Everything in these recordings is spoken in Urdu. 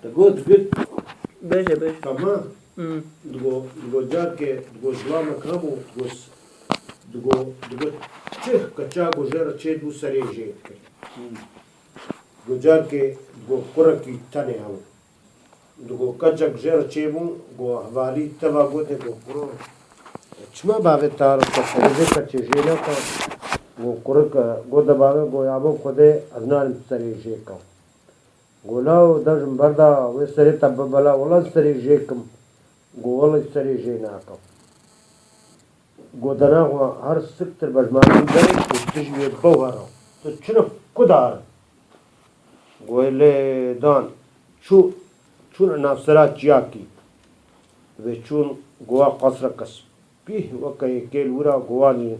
تقول باشا باشا تمام تقول جارك تقول سلام كرمو تقول تشه كتشاغو جرا تشيدو سريجي تقول جارك تقول كركي تاني هاو تقول كتشاغ جرا تشيبو تقول هوالي تبا قوتي تقول كرو چما باوی تار سریجه کچه جینا کا گو کرک گو دباوی گو یابو خوده ازنان سریجه کا گولاو دجم بردا و سری تب بلا ولا سریجه کم گو ولا سریجه نا کا گو دنا هر سکتر بجمانی داری تجوی بوهرا تو چنو کدار گو لی دان چون نافسرات چیاکی و چون گوا قصر کسب بيه وكي كيل ورا قواني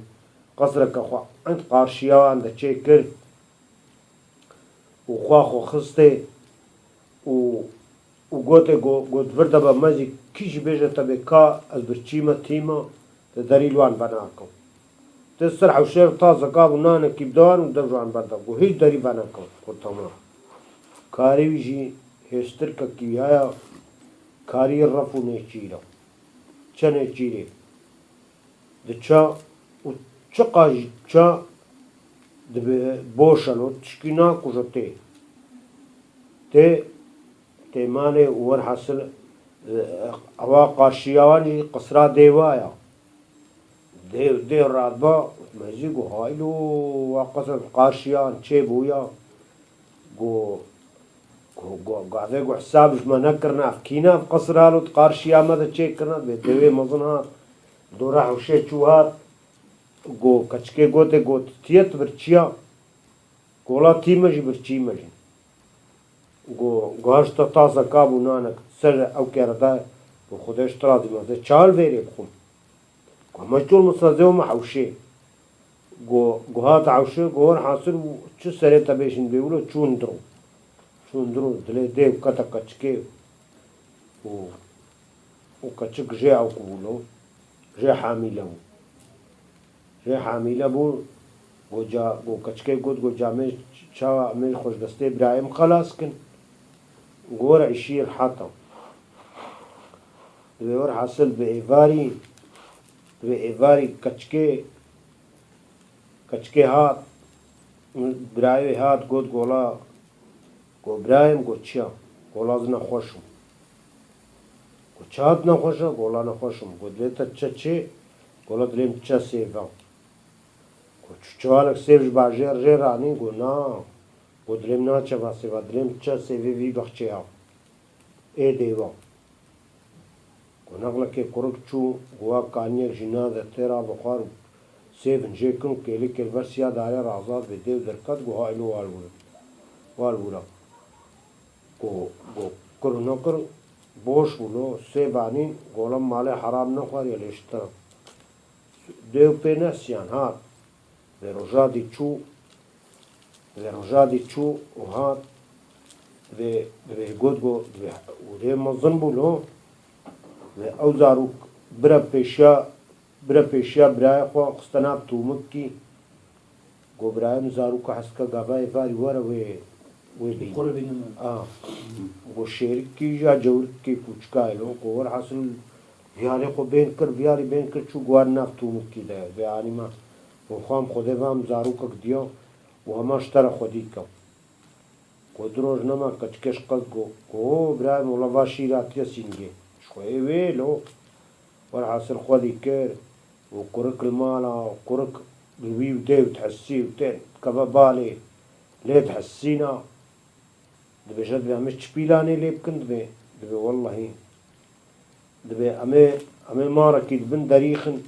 قصرك أخو عند قارشيان دا تشيكر وخواخو خستي وقوتي قوت فردا بمازي كيش بيجا تبي كا البرشيمة تيما تدريلوان بناكو تسرح وشير طازة قابو نانا كيبدوان ودرجوان بردا وهي داري بناكو قلتما كاري ويجي هستركا كيايا كاري الرفو نيشيرا چه نيشيري دچا و چقاج چا دب بوشلو تشكينا كوجتي تي مالي ور حاصل اوا قارشياني قصرا ديوايا ديو رادبا مزيقو هايلو وقصر قارشيان چه بويا قو قاعدة حسابش ما نكرنا فكينا قصرالو قارشيان ماذا چه كرنا بدوي مظنها دو راح وشي چوهات گو کچکے گوتے گوت تیت برچیا گولا تیمجی برچی مجی گو گاشتا تازه کابو نانک سر او کرده و خودش ترازی مزه چال ویری بخون گو مجتول مصازه و محوشه گو هات عوشه گوهر حاصل چو سره تبیشن بیولو چون درو دلی دیو کتا کچکے و کچک جه او کبولو جه حامله بو گو کچکه گود گو جامع چا عمل خوش دسته برایم خلاص کن گور عشیر حاطم دوور حاصل به ایواری کچکه هات برای هات گود گولا گو برایم گو چیا گولا از نخوشم گو چات نخوشم گولا نخوشم گو دویتا چه گولا دلیم چه سیفم چوالک سیفش باجر جرانی گو نا گو دلیم نا چه باسی و دلیم چه سیفی وی بخچه ها ای دیوان گو نقل که کرک چو گوا کانیک جنا ده تیرا بخار سیف انجه کن کلی کل ورسیا داره رازاد به دیو درکت گو ها اینو والبورا گو کرو نکر بوش بولو سیفانی گولم مال حرام نخوار یا لیشتر دیو پی نسیان هات و رجادی چو و هات و گود گو و دی مزن بولو و او زاروک برا پیشیا برای خوا قستناب تومک کی گو برایم زاروک حسکا گابای فاری وارا و دی گو شیرک کی یا جورک کی کوچکایلو گو ور حاصل ویاری خو بین کر چو گوار ناف تومک کی ده بیانی ما و خام خوده وام زاروکک دیا و هماش تر خودی کم قدروش نما کچکش قد گو برایم ولا واشی راتیا سینگه شوی ویلو ور حاصل خودی کر و کرک المالا و کرک الوی و دیو تحسی و تین کبا بالي ليه تحسينا دبي جد بي مش شبيلاني ليه بكن دبي والله دبي أمي مارا كيد بن دريخن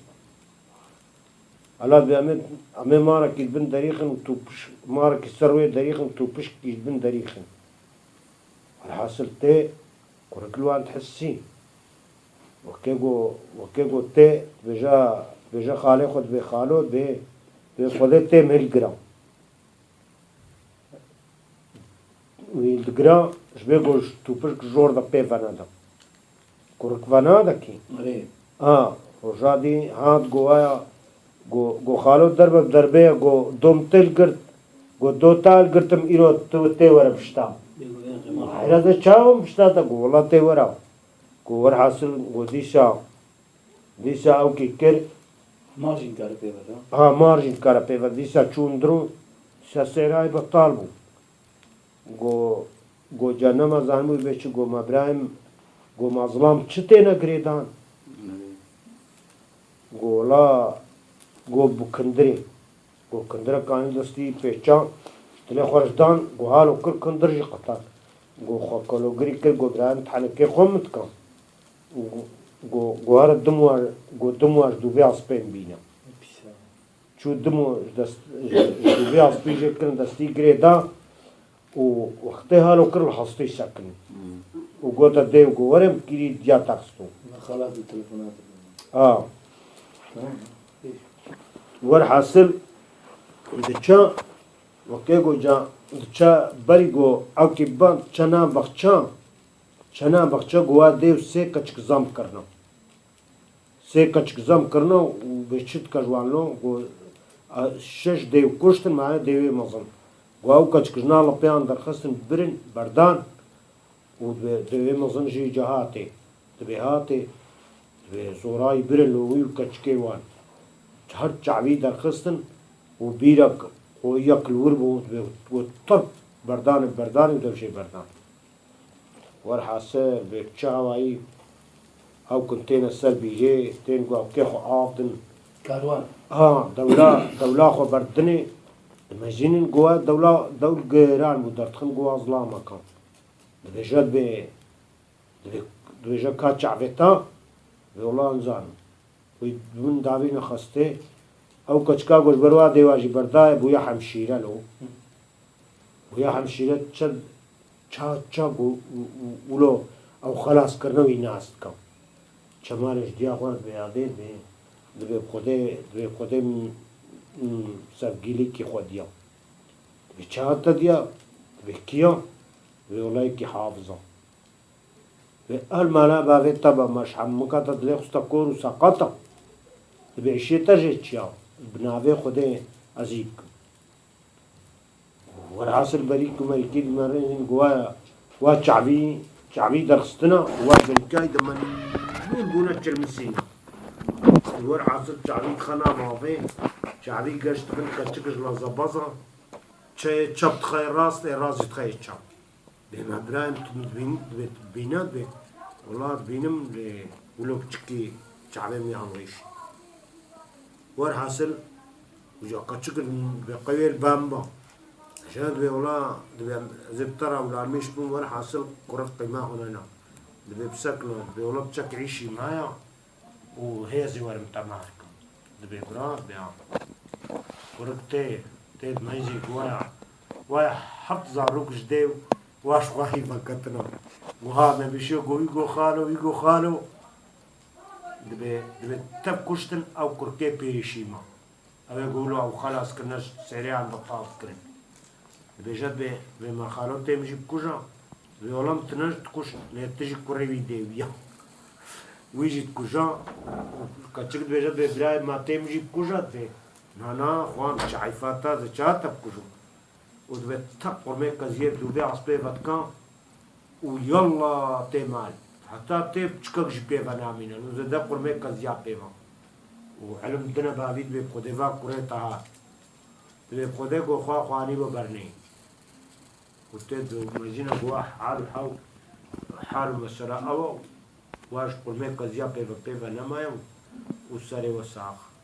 على دبي أمي مارا كيد بن دريخن وتوبش مارا كيد سروي دريخن وتوبش كيد بن دريخن الحاصل تي كوركلوان تحسين وكيجو تي بجا خالي خد بخالو بخده تي ملجرام ويلجرام شبيجوش توبش جور دا بي فنادا كورك فنادا كي وجادي هات جوايا جو خالو دربه جو دوم تل قرت جو دو تال قرتم إيرو تي ورا بشتا هذا شاوم بشتاتا والله تورا كور حاصل ديسا أو كيكر مارجين كاره بيبرا مارجين كارا بيفا ديسا چوندرو سيراي بطالبو گو جنما زانمو بيش گو مبراهيم گو مظلام چتينا گريدان گو لا گو بكندري گو كندرا كاني دستي پيچان تلي خورجدان گو حالو كر كندر جي قطار گو خاكلو گري كر گو براهيم تحنكي خمت كان گو هر دموار دوبي عصبين بينا شو دمو دوبي عصبين جي كرن دستي گريدان ووقتها لو كر الحصتي ساكن وقوتا ديو قوارم كيري ديا تاكستو خلاص التليفونات ور حاصل دچا وكيغو جا دچا بريغو او كيبان چنا بخچا گوا ديو سي کچک زم کرنا وبشت كجوانلو شش ديو كشتن معايا ديو مظن واو کچکجنا لپیان درخستن برن بردان و دوی مزن جی جهاتی دوی هاتی دوی زورای برن لوی و کچکی وان هر چعوی درخستن و بیرک و یک لور بود و طب بردان و دوشی بردان ور حاصل به چاوایی او کنتین السر بیجی تین گو او کیخو آفتن كاروان دولا خو بردنی مجنين جوا دول جيران ودرتخن جوا ظلامة كان دبيجات دبيجات كاتش عفتا والله انزان ويدون دافين خسته او كتشكا جوش بروا ديواجي برداي بويا حمشيرة له بويا حمشيرة تشد تشا ولو او خلاص كرنوي ناس كان شمالش ديا خوان بيادين دبي بخده سرگیلی کی خودیا به چهات دیا به کیا به اولای کی حافظا به المالا باقی تبا مش حمکا تدلی خستا کور و ساقاتا به عشی تجه چیا بناوه خوده ازیک ورحاصل بری کمریکی دمارین گوایا وا چعبی درخستنا وا بلکای دمان بونا چلمسینا ورحاصل چعبی خنا ماوه شعبي قشت من كتشكش لازا بازا چپ تخير راست راز تخير چپ بما برايم بينات بي والله بينم ولو بتشكي شعبي ميانويش ور حاصل وجا كتشكل بقوي البامبا عشان بي والله زبترا ولا مش بون ور حاصل قرق قيمة هنا دبي بسكنه دبي والله بتشك عيشي معايا وهي زي ورم تمارك دبي برا بيع ورقتي تيد مايجي وايا حط زاروك جديو واش واحي فكتنا وها ما بيشو يقو خالو دبي تب كشتن او كركي بيريشيما او يقولوا او خلاص كناش سريعا بطاف كرن دبي جد بما خالو تيمجي بكوجا دبي ولم تنج تكوش تجي كوري ديويا ويجي تكوجا كاتشك دبي جد براي ما تيمجي بكوجا دبي نانا خوان شعيفاتا زچاتا بكوجو ودبي تقر ميك كزيب دوبي عصبي باتكان ويلا تيمال حتى تيب تشكك جبي فنامينا نوزدا قر ميك كزياب بيما وعلم دنا بابيد بي قديفا قريتها بي قديكو خواني ببرني وتد مجينا بوا حال مسرا او واش قر ميك كزياب بيفا نمايو وساري وساخ